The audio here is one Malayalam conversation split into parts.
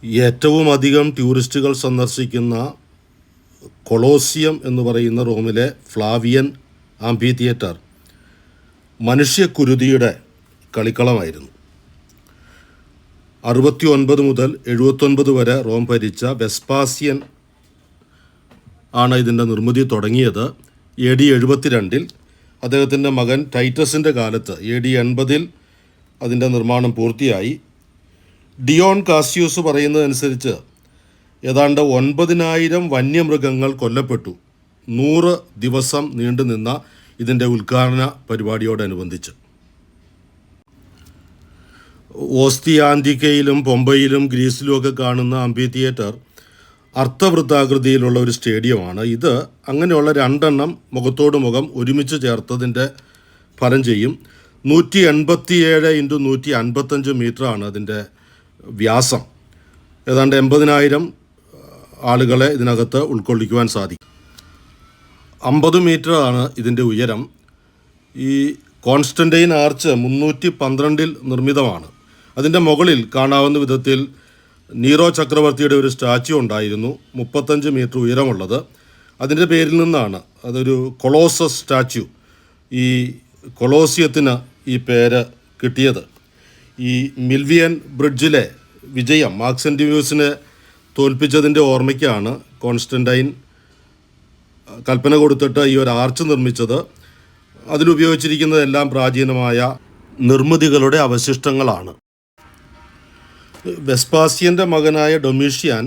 ഏറ്റവും അധികം ടൂറിസ്റ്റുകൾ സന്ദർശിക്കുന്ന കൊളോസിയം എന്ന് പറയുന്ന റോമിലെ ഫ്ലാവിയൻ ആംഫി തിയേറ്റർ മനുഷ്യക്കുരുതിയുടെ കളിക്കളമായിരുന്നു. 69 മുതൽ 79 വരെ റോം ഭരിച്ച വെസ്പാസിയൻ ആണ് ഇതിൻ്റെ നിർമ്മിതി തുടങ്ങിയത്. AD 72 അദ്ദേഹത്തിൻ്റെ മകൻ ടൈറ്റസിൻ്റെ കാലത്ത് AD 80 അതിൻ്റെ നിർമ്മാണം പൂർത്തിയായി. ഡിയോൺ കാസ്യൂസ് പറയുന്നതനുസരിച്ച് ഏതാണ്ട് 9000 വന്യമൃഗങ്ങൾ കൊല്ലപ്പെട്ടു 100 ദിവസം നീണ്ടുനിന്ന ഇതിൻ്റെ ഉദ്ഘാടന പരിപാടിയോടനുബന്ധിച്ച്. ഓസ്തിയാന്തിക്കയിലും പൊമ്പയിലും ഗ്രീസിലുമൊക്കെ കാണുന്ന ആംഫി തിയേറ്റർ അർദ്ധവൃത്താകൃതിയിലുള്ള ഒരു സ്റ്റേഡിയമാണ്. ഇത് അങ്ങനെയുള്ള 2 എണ്ണം മുഖത്തോട് മുഖം ഒരുമിച്ച് ചേർത്തതിൻ്റെ ഫലം ചെയ്യും. 187 × 155 മീറ്ററാണ് അതിൻ്റെ വ്യാസം. ഏതാണ്ട് 80,000 ആളുകളെ ഇതിനകത്ത് ഉൾക്കൊള്ളിക്കുവാൻ സാധിക്കും. 50 മീറ്ററാണ് ഇതിൻ്റെ ഉയരം. ഈ കോൺസ്റ്റൻറ്റൈൻ ആർച്ച് 312 നിർമ്മിതമാണ്. അതിൻ്റെ മുകളിൽ കാണാവുന്ന വിധത്തിൽ നീറോ ചക്രവർത്തിയുടെ ഒരു സ്റ്റാച്യു ഉണ്ടായിരുന്നു, 35 മീറ്റർ ഉയരമുള്ളത്. അതിൻ്റെ പേരിൽ നിന്നാണ് അതൊരു കൊളോസസ് സ്റ്റാച്യു, ഈ കൊളോസിയത്തിന് ഈ പേര് കിട്ടിയത്. ഈ മിൽവിയൻ ബ്രിഡ്ജിലെ വിജയം മാക്സിന്റിയൂസിനെ തോൽപ്പിച്ചതിൻ്റെ ഓർമ്മയ്ക്കാണ് കോൺസ്റ്റൻറ്റൈൻ കൽപ്പന കൊടുത്തിട്ട് ഈ ഒരു ആർച്ച് നിർമ്മിച്ചത്. അതിലുപയോഗിച്ചിരിക്കുന്നതെല്ലാം പ്രാചീനമായ നിർമ്മിതികളുടെ അവശിഷ്ടങ്ങളാണ്. വെസ്പാസിയൻ്റെ മകനായ ഡൊമീഷ്യൻ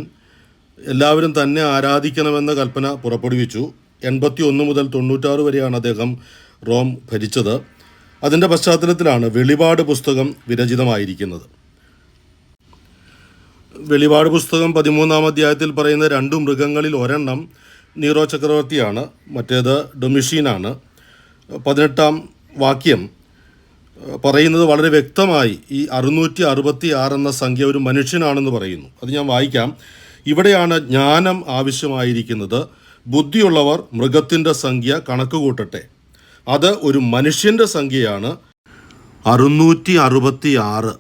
എല്ലാവരും തന്നെ ആരാധിക്കണമെന്ന കൽപ്പന പുറപ്പെടുവിച്ചു. 81 മുതൽ 96 വരെയാണ് അദ്ദേഹം റോം ഭരിച്ചത്. അതിൻ്റെ പശ്ചാത്തലത്തിലാണ് വെളിപാട് പുസ്തകം വിരചിതമായിരിക്കുന്നത്. വെളിപാട് പുസ്തകം 13-ാം അധ്യായത്തിൽ പറയുന്ന 2 മൃഗങ്ങളിൽ ഒരെണ്ണം നീറോ ചക്രവർത്തിയാണ്, മറ്റേത് ഡൊമിഷ്യനാണ്. 18-ാം വാക്യം പറയുന്നത് വളരെ വ്യക്തമായി ഈ 666 എന്ന സംഖ്യ ഒരു മനുഷ്യനാണെന്ന് പറയുന്നു. അത് ഞാൻ വായിക്കാം. ഇവിടെയാണ് ജ്ഞാനം ആവശ്യമായിരിക്കുന്നത്. ബുദ്ധിയുള്ളവർ മൃഗത്തിൻ്റെ സംഖ്യ കണക്ക് കൂട്ടട്ടെ. അത് ഒരു മനുഷ്യൻ്റെ സംഖ്യയാണ്, 666.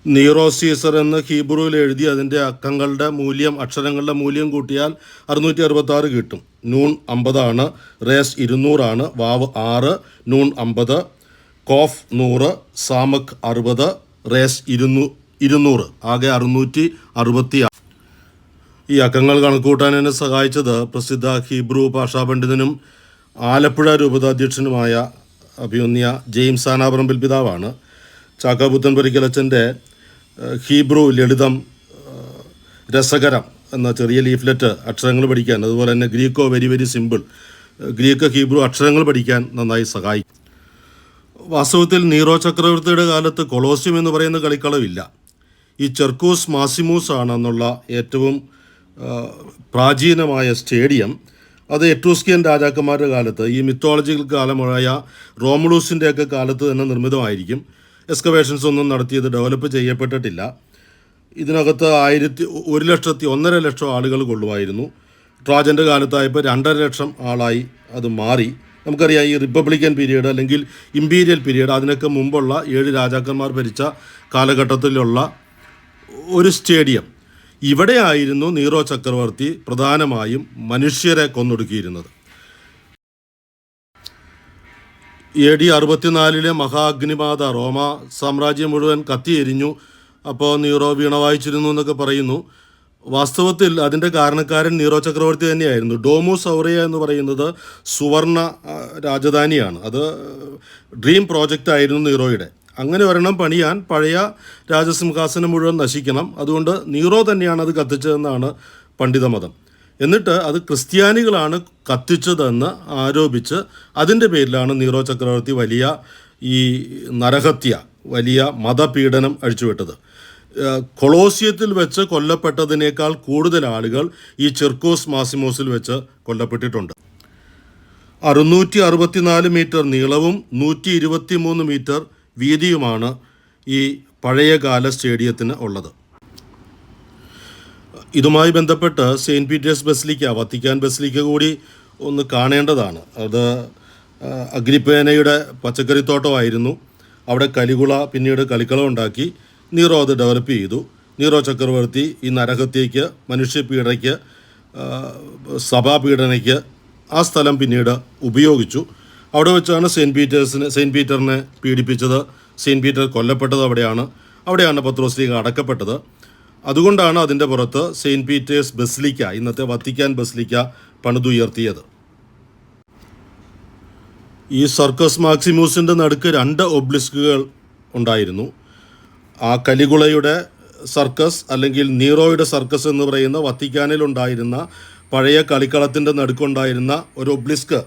നീറോ സീസർ എന്ന് ഹീബ്രുവിൽ എഴുതി അതിൻ്റെ അക്ഷരങ്ങളുടെ മൂല്യം കൂട്ടിയാൽ 666 കിട്ടും. നൂൺ 50 ആണ്, റേസ് 200 ആണ്, വാവ് 6, നൂൺ 50, കോഫ് 100, സാമക് 60, റേസ് 200, ആകെ 666. ഈ അക്കങ്ങൾ കണക്കൂട്ടാൻ എന്നെ സഹായിച്ചത് പ്രസിദ്ധ ഹീബ്രു ഭാഷാ പണ്ഡിതനും ആലപ്പുഴ രൂപതാധ്യക്ഷനുമായ അഭിമന്യ ജെയിംസ് ആനാപറമ്പിൽ പിതാവാണ്. ചാക്കാപുത്തൻ പരിക്കലച്ചൻ്റെ ഹീബ്രു ലളിതം രസകരം എന്ന ചെറിയ ലീഫ്ലെറ്റ് അക്ഷരങ്ങൾ പഠിക്കാൻ, അതുപോലെ തന്നെ Graeco very very simple, Greek Hebrew അക്ഷരങ്ങൾ പഠിക്കാൻ നന്നായി സഹായിക്കും. വാസ്തവത്തിൽ നീറോ ചക്രവർത്തിയുടെ കാലത്ത് കൊളോസിയം എന്ന് പറയുന്ന കളിക്കളമില്ല. ഈ ചെർക്കൂസ് മാസിമൂസ് ആണെന്നുള്ള ഏറ്റവും പ്രാചീനമായ സ്റ്റേഡിയം. അത് എട്രൂസ്കിയൻ രാജാക്കന്മാരുടെ കാലത്ത്, ഈ മിത്തോളജിക്കൽ കാലമായ റോമുളൂസിൻ്റെയൊക്കെ കാലത്ത് തന്നെ നിർമ്മിതമായിരിക്കും. എക്സ്കവേഷൻസ് ഒന്നും നടത്തിയത് ഡെവലപ്പ് ചെയ്യപ്പെട്ടിട്ടില്ല. ഇതിനകത്ത് 1,1,00,000 ആളുകൾ കൊള്ളുമായിരുന്നു. ട്രാജൻ്റെ കാലത്തായപ്പോൾ 2,50,000 ആളായി അത് മാറി. നമുക്കറിയാം ഈ റിപ്പബ്ലിക്കൻ പീരീഡ് അല്ലെങ്കിൽ ഇമ്പീരിയൽ പീരീഡ്, അതിനൊക്കെ മുമ്പുള്ള 7 രാജാക്കന്മാർ ഭരിച്ച കാലഘട്ടത്തിലുള്ള ഒരു സ്റ്റേഡിയം. ഇവിടെയായിരുന്നു നീറോ ചക്രവർത്തി പ്രധാനമായും മനുഷ്യരെ കൊന്നൊടുക്കിയിരുന്നത്. AD 64 മഹാഅഗ്നിബാധ റോമ സാമ്രാജ്യം മുഴുവൻ കത്തിയെരിഞ്ഞു. അപ്പോൾ നീറോ വീണ വായിച്ചിരുന്നു എന്നൊക്കെ പറയുന്നു. വാസ്തവത്തിൽ അതിൻ്റെ കാരണക്കാരൻ നീറോ ചക്രവർത്തി തന്നെയായിരുന്നു. ഡോമൂസ് ഔറിയ എന്ന് പറയുന്നത് സുവർണ രാജധാനിയാണ്. അത് ഡ്രീം പ്രോജക്റ്റ് ആയിരുന്നു നീറോയുടെ. അങ്ങനെ ഒരെണ്ണം പണിയാൻ പഴയ രാജസിംഹാസനം മുഴുവൻ നശിക്കണം. അതുകൊണ്ട് നീറോ തന്നെയാണ് അത് കത്തിച്ചതെന്നാണ് പണ്ഡിതമതം. എന്നിട്ട് അത് ക്രിസ്ത്യാനികളാണ് കത്തിച്ചതെന്ന് ആരോപിച്ച് അതിൻ്റെ പേരിലാണ് നീറോ ചക്രവർത്തി വലിയ ഈ നരഹത്യ, വലിയ മതപീഡനം അഴിച്ചുവിട്ടത്. കൊളോസിയത്തിൽ വെച്ച് കൊല്ലപ്പെട്ടതിനേക്കാൾ കൂടുതൽ ആളുകൾ ഈ ചെർക്കോസ് മാസിമോസിൽ വെച്ച് കൊല്ലപ്പെട്ടിട്ടുണ്ട്. 664 മീറ്റർ നീളവും 123 മീറ്റർ വീതിയുമാണ് ഈ പഴയകാല സ്റ്റേഡിയത്തിന് ഉള്ളത്. ഇതുമായി ബന്ധപ്പെട്ട് saint Peter's basilica, Vatican basilica കൂടി ഒന്ന് കാണേണ്ടതാണ്. അത് അഗ്രിപ്പേനയുടെ പച്ചക്കറിത്തോട്ടമായിരുന്നു. അവിടെ കലികുള പിന്നീട് കളിക്കളം ഉണ്ടാക്കി. നീറോ അത് ഡെവലപ്പ് ചെയ്തു. നീറോ ചക്രവർത്തി ഈ നരഹത്യയ്ക്ക്, മനുഷ്യപീഡയ്ക്ക്, സഭാപീഡനയ്ക്ക് ആ സ്ഥലം പിന്നീട് ഉപയോഗിച്ചു. അവിടെ വെച്ചാണ് സെയിൻറ്റ് പീറ്ററിനെ പീഡിപ്പിച്ചത്. സെയിൻറ്റ് പീറ്റർ കൊല്ലപ്പെട്ടത് അവിടെയാണ് പത്രോസ്ലീഹ അടക്കപ്പെട്ടത്. അതുകൊണ്ടാണ് അതിൻ്റെ പുറത്ത് സെയിൻറ്റ് പീറ്റേഴ്സ് ബസിലിക്ക, ഇന്നത്തെ വത്തിക്കാൻ ബസിലിക്ക പണിതുയർത്തിയത്. ഈ സർക്കസ് മാക്സിമൂസിൻ്റെ നടുക്ക് 2 ഒബ്ലിസ്കുകൾ ഉണ്ടായിരുന്നു. ആ കലിഗുളയുടെ സർക്കസ് അല്ലെങ്കിൽ നീറോയുടെ സർക്കസ് എന്ന് പറയുന്ന വത്തിക്കാനിലുണ്ടായിരുന്ന പഴയ കളിക്കളത്തിൻ്റെ നടുക്കുണ്ടായിരുന്ന ഒരു ഒബ്ലിസ്ക്,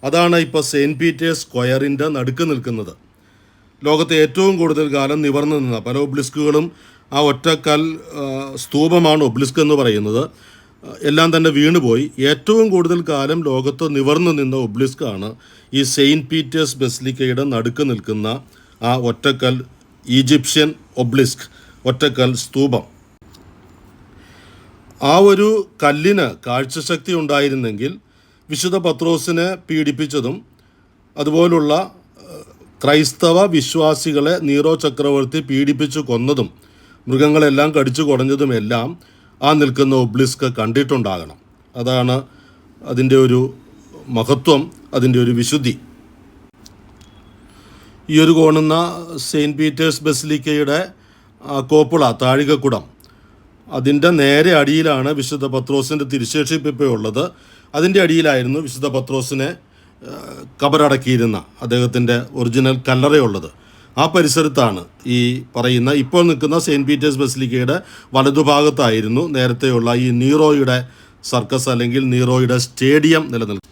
അതാണ് ഇപ്പോൾ സെയിൻറ്റ് പീറ്റേഴ്സ് സ്ക്വയറിൻ്റെ നടുക്ക് നിൽക്കുന്നത്. ലോകത്തെ ഏറ്റവും കൂടുതൽ കാലം നിവർന്നു നിന്ന പല ഒബ്ലിസ്കുകളും ആ ഒറ്റക്കൽ സ്തൂപമാണ് ഒബ്ലിസ്ക് എന്ന് പറയുന്നത്. എല്ലാം തന്നെ വീണുപോയി. ഏറ്റവും കൂടുതൽ കാലം ലോകത്ത് നിവർന്നു നിന്ന ഒബ്ലിസ്കാണ് ഈ സെയിൻറ്റ് പീറ്റേഴ്സ് ബസിലിക്കയുടെ നടുക്ക് നിൽക്കുന്ന ആ ഒറ്റക്കൽ ഈജിപ്ഷ്യൻ ഒബ്ലിസ്ക്, ഒറ്റക്കൽ സ്തൂപം. ആ ഒരു കല്ലിന് കാഴ്ചശക്തി ഉണ്ടായിരുന്നെങ്കിൽ വിശുദ്ധ പത്രോസിനെ പീഡിപ്പിച്ചതും അതുപോലുള്ള ക്രൈസ്തവ വിശ്വാസികളെ നീറോ ചക്രവർത്തി പീഡിപ്പിച്ചു കൊന്നതും മൃഗങ്ങളെല്ലാം കടിച്ചു കുടഞ്ഞതുമെല്ലാം ആ നിൽക്കുന്ന ഒബ്ലിസ്ക് കണ്ടിട്ടുണ്ടാകണം. അതാണ് അതിൻ്റെ ഒരു മഹത്വം, അതിൻ്റെ ഒരു വിശുദ്ധി. ഈ ഒരു കാണുന്ന സെയിൻറ്റ് പീറ്റേഴ്സ് ബസിലിക്കയുടെ കോപ്പുള, താഴികക്കുടം, അതിൻ്റെ നേരെ അടിയിലാണ് വിശുദ്ധ പത്രോസിൻ്റെ തിരുശേഷിപ്പ് ഉള്ളത്. അതിൻ്റെ അടിയിലായിരുന്നു വിശുദ്ധ പത്രോസിനെ കബറടക്കിയിരുന്ന അദ്ദേഹത്തിൻ്റെ ഒറിജിനൽ കല്ലറയുള്ളത്. ആ പരിസരത്താണ് ഈ പറയുന്ന ഇപ്പോൾ നിൽക്കുന്ന സെയിൻറ്റ് പീറ്റേഴ്സ് ബസിലിക്കയുടെ വലതുഭാഗത്തായിരുന്നു നേരത്തെയുള്ള ഈ നീറോയുടെ സർക്കസ് അല്ലെങ്കിൽ നീറോയുടെ സ്റ്റേഡിയം നിലനിൽക്കുന്നത്.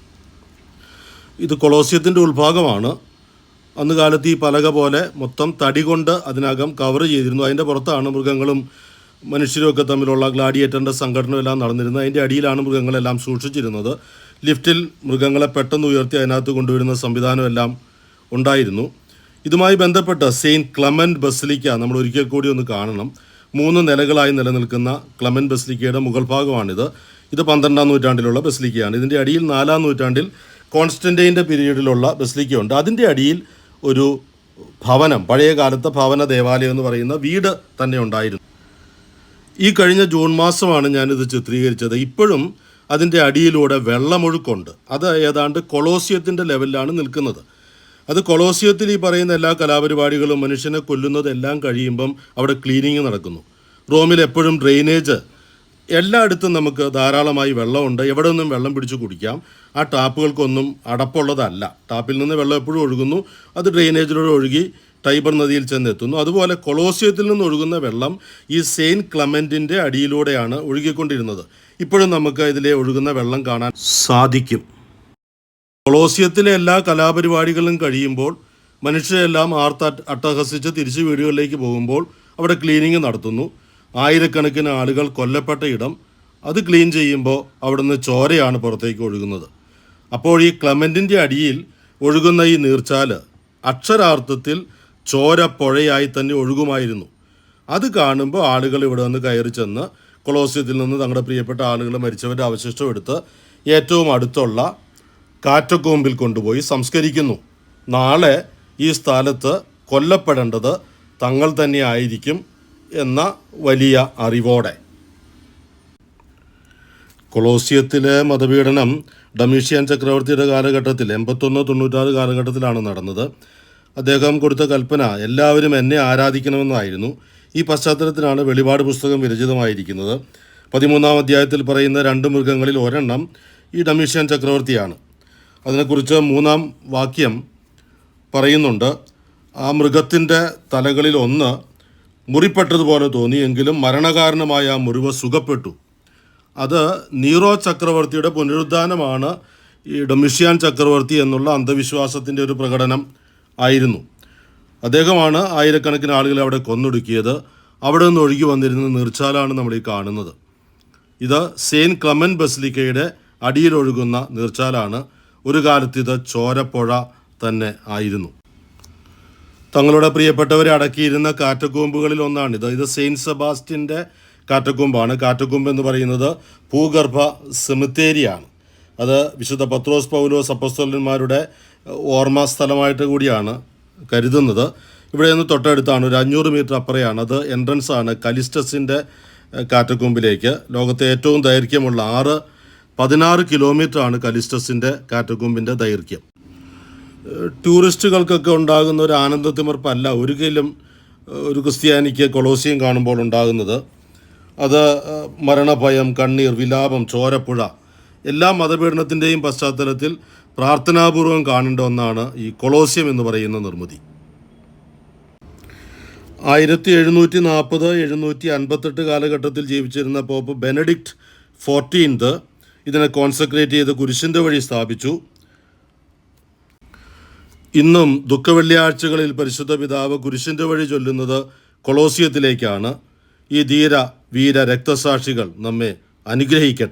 ഇത് കൊളോസിയത്തിൻ്റെ ഉൾഭാഗമാണ്. അന്ന് കാലത്ത് ഈ പലക പോലെ മൊത്തം തടി കൊണ്ട് അതിനകം കവർ ചെയ്തിരുന്നു. അതിൻ്റെ പുറത്താണ് മൃഗങ്ങളും മനുഷ്യരുമൊക്കെ തമ്മിലുള്ള ഗ്ലാഡിയേറ്ററിൻ്റെ സംഘടന എല്ലാം നടന്നിരുന്നത്. അതിൻ്റെ അടിയിലാണ് മൃഗങ്ങളെല്ലാം സൂക്ഷിച്ചിരുന്നത്. ലിഫ്റ്റിൽ മൃഗങ്ങളെ പെട്ടെന്ന് ഉയർത്തി അതിനകത്ത് കൊണ്ടുവരുന്ന സംവിധാനമെല്ലാം ഉണ്ടായിരുന്നു. ഇതുമായി ബന്ധപ്പെട്ട സെയിൻറ്റ് ക്ലമൻറ്റ് ബസിലിക്ക നമ്മൾ ഒരിക്കൽ കൂടി ഒന്ന് കാണണം. 3 നിലകളായി നിലനിൽക്കുന്ന ക്ലമൻറ്റ് ബസിലിക്കയുടെ മുകൾ ഭാഗമാണിത്. ഇത് 12-ാം നൂറ്റാണ്ടിലുള്ള ബസിലിക്കയാണ്. ഇതിൻ്റെ അടിയിൽ 4-ാം നൂറ്റാണ്ടിൽ കോൺസ്റ്റൻറ്റൈൻ്റെ പീരീഡിലുള്ള ബസിലിക്കയുണ്ട്. അതിൻ്റെ അടിയിൽ ഒരു ഭവനം, പഴയ കാലത്തെ ഭവന ദേവാലയം എന്ന് പറയുന്ന വീട് തന്നെ ഉണ്ടായിരുന്നു. ഈ കഴിഞ്ഞ ജൂൺ മാസമാണ് ഞാനിത് ചിത്രീകരിച്ചത്. ഇപ്പോഴും അതിൻ്റെ അടിയിലൂടെ വെള്ളമൊഴുക്കുണ്ട്. അത് ഏതാണ്ട് കൊളോസിയത്തിൻ്റെ ലെവലിലാണ് നിൽക്കുന്നത്. അത് കൊളോസിയത്തിൽ ഈ പറയുന്ന എല്ലാ കലാപരിപാടികളും മനുഷ്യനെ കൊല്ലുന്നതെല്ലാം കഴിയുമ്പം അവിടെ ക്ലീനിങ് നടക്കുന്നു. റോമിൽ എപ്പോഴും ഡ്രെയിനേജ്, എല്ലായിടത്തും നമുക്ക് ധാരാളമായി വെള്ളമുണ്ട്. എവിടെ നിന്നും വെള്ളം പിടിച്ച് കുടിക്കാം. ആ ടാപ്പുകൾക്കൊന്നും അടപ്പുള്ളതല്ല. ടാപ്പിൽ നിന്ന് വെള്ളം എപ്പോഴും ഒഴുകുന്നു. അത് ഡ്രെയിനേജിലൂടെ ഒഴുകി ടൈബർ നദിയിൽ ചെന്നെത്തുന്നു. അതുപോലെ കൊളോസിയത്തിൽ നിന്ന് ഒഴുകുന്ന വെള്ളം ഈ സെയിൻറ്റ് ക്ലമൻറ്റിൻ്റെ അടിയിലൂടെയാണ് ഒഴുകിക്കൊണ്ടിരുന്നത്. ഇപ്പോഴും നമുക്ക് ഇതിലെ ഒഴുകുന്ന വെള്ളം കാണാൻ സാധിക്കും. കൊളോസിയത്തിലെ എല്ലാ കലാപരിപാടികളും കഴിയുമ്പോൾ മനുഷ്യരെല്ലാം അട്ടഹസിച്ച് തിരിച്ച് വീടുകളിലേക്ക് പോകുമ്പോൾ അവിടെ ക്ലീനിങ് നടത്തുന്നു. ആയിരക്കണക്കിന് ആളുകൾ കൊല്ലപ്പെട്ട ഇടം, അത് ക്ലീൻ ചെയ്യുമ്പോൾ അവിടുന്ന് ചോരയാണ് പുറത്തേക്ക് ഒഴുകുന്നത്. അപ്പോൾ ഈ ക്ലമൻറ്റിൻ്റെ അടിയിൽ ഒഴുകുന്ന ഈ നീർച്ചാല് അക്ഷരാർത്ഥത്തിൽ ചോര പുഴയായി തന്നെ ഒഴുകുമായിരുന്നു. അത് കാണുമ്പോൾ ആളുകൾ ഇവിടെ നിന്ന് കയറി ചെന്ന് കൊളോസിയത്തിൽ നിന്ന് തങ്ങളുടെ പ്രിയപ്പെട്ട ആളുകൾ മരിച്ചവരുടെ അവശിഷ്ടം എടുത്ത് ഏറ്റവും അടുത്തുള്ള കാറ്റക്കോമ്പിൽ കൊണ്ടുപോയി സംസ്കരിക്കുന്നു. നാളെ ഈ സ്ഥലത്ത് കൊല്ലപ്പെടേണ്ടത് തങ്ങൾ തന്നെ ആയിരിക്കും എന്ന വലിയ അറിവോടെ. കൊളോസിയത്തിലെ മതപീഡനം ഡൊമീഷ്യൻ ചക്രവർത്തിയുടെ കാലഘട്ടത്തിൽ 81-96 കാലഘട്ടത്തിലാണ് നടന്നത്. അദ്ദേഹം കൊടുത്ത കൽപ്പന എല്ലാവരും എന്നെ ആരാധിക്കണമെന്നായിരുന്നു. ഈ പശ്ചാത്തലത്തിലാണ് വെളിപാട് പുസ്തകം വിരചിതമായിരിക്കുന്നത്. 13-ാം അധ്യായത്തിൽ പറയുന്ന 2 മൃഗങ്ങളിൽ ഒരെണ്ണം ഈ ഡൊമീഷ്യൻ ചക്രവർത്തിയാണ്. അതിനെക്കുറിച്ച് 3-ാം വാക്യം പറയുന്നുണ്ട്. ആ മൃഗത്തിൻ്റെ തലകളിൽ ഒന്ന് മുറിപ്പെട്ടതുപോലെ തോന്നി, എങ്കിലും മരണകാരണമായ ആ മുറിവ് സുഖപ്പെട്ടു. അത് നീറോ ചക്രവർത്തിയുടെ പുനരുദ്ധാനമാണ്. ഈ ഡൊമിഷ്യൻ ചക്രവർത്തി എന്നുള്ള അന്ധവിശ്വാസത്തിൻ്റെ ഒരു പ്രകടനം ആയിരുന്നു. അദ്ദേഹമാണ് ആയിരക്കണക്കിന് ആളുകളെ അവിടെ കൊന്നൊടുക്കിയത്. അവിടെ നിന്ന് ഒഴുകി വന്നിരുന്ന നീർച്ചാലാണ് നമ്മൾ ഈ കാണുന്നത്. ഇത് സെയിൻറ്റ് ക്ലമൻറ്റ് ബസിലിക്കയുടെ അടിയിലൊഴുകുന്ന നീർച്ചാലാണ്. ഒരു കാലത്ത് ഇത് ചോരപ്പുഴ തന്നെ ആയിരുന്നു. തങ്ങളുടെ പ്രിയപ്പെട്ടവരെ അടക്കിയിരുന്ന കാറ്റക്കൂമ്പുകളിൽ ഒന്നാണിത്. ഇത് സെയിൻറ്റ് സെബാസ്റ്റ്യൻ്റെ കാറ്റക്കൂമ്പാണ്. കാറ്റക്കൂമ്പ് എന്ന് പറയുന്നത് ഭൂഗർഭ സെമിത്തേരിയാണ്. അത് വിശുദ്ധ പത്രോസ് പൗലോസ് അപ്പോസ്തലന്മാരുടെ ഓർമ്മ സ്ഥലമായിട്ട് കൂടിയാണ് കരുതുന്നത്. ഇവിടെ നിന്ന് തൊട്ടടുത്താണ്, ഒരു 500 മീറ്റർ അപ്പുറയാണ്. അത് എൻട്രൻസ് ആണ് കലിസ്റ്റസിൻ്റെ കാറ്റക്കുമ്പിലേക്ക്. ലോകത്തെ ഏറ്റവും ദൈർഘ്യമുള്ള 16 കിലോമീറ്ററാണ് കലിസ്റ്റസിൻ്റെ കാറ്റക്കുമ്പിൻ്റെ ദൈർഘ്യം. ടൂറിസ്റ്റുകൾക്കൊക്കെ ഉണ്ടാകുന്ന ഒരു ആനന്ദത്തിമർപ്പല്ല ഒരിക്കലും ഒരു ക്രിസ്ത്യാനിക്ക് കൊളോസിയം കാണുമ്പോൾ ഉണ്ടാകുന്നത്. അത് മരണഭയം, കണ്ണീർ, വിലാപം, ചോരപ്പുഴ, എല്ലാ മതപീഡനത്തിൻ്റെയും പശ്ചാത്തലത്തിൽ പ്രാർത്ഥനാപൂർവം കാണേണ്ട ഒന്നാണ് ഈ കൊളോസിയം എന്ന് പറയുന്ന നിർമ്മിതി. 1740-758 കാലഘട്ടത്തിൽ ജീവിച്ചിരുന്ന പോപ്പ് ബെനഡിക്റ്റ് 14 ഇതിനെ കോൺസെക്രേറ്റ് ചെയ്ത് കുരിശിൻ്റെ വഴി സ്ഥാപിച്ചു. ഇന്നും ദുഃഖവെള്ളിയാഴ്ചകളിൽ പരിശുദ്ധ പിതാവ് കുരിശിൻ്റെ വഴി ചൊല്ലുന്നത് കൊളോസിയത്തിലേക്കാണ്. ഈ ധീര വീര രക്തസാക്ഷികൾ നമ്മെ അനുഗ്രഹിക്കട്ടെ.